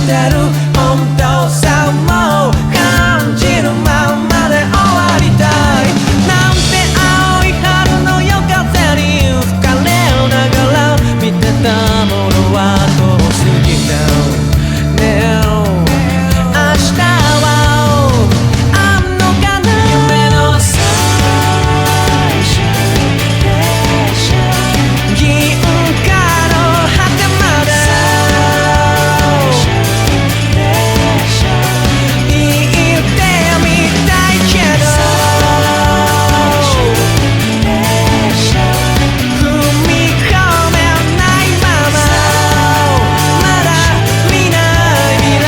てる本当さも感じるままで終わりたいなんて青い春の夜風に吹かれながら見てたものは遠すぎたねえ明日はあんのかな夢の最終列車銀河の果てまで言ってみたいけど踏み込めないまままだ見ない未来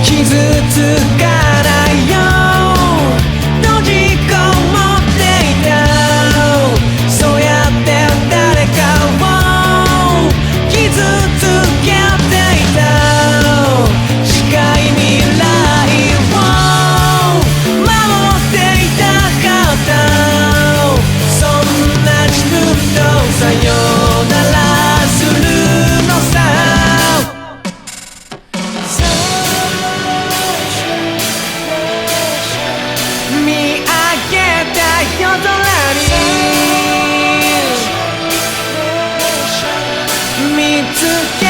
傷つかないよ閉じこもっていたそうやって誰かを傷つけていた近い未来を守っていたかったそんな自分とさよならするのさ見上げた夜空に見つけ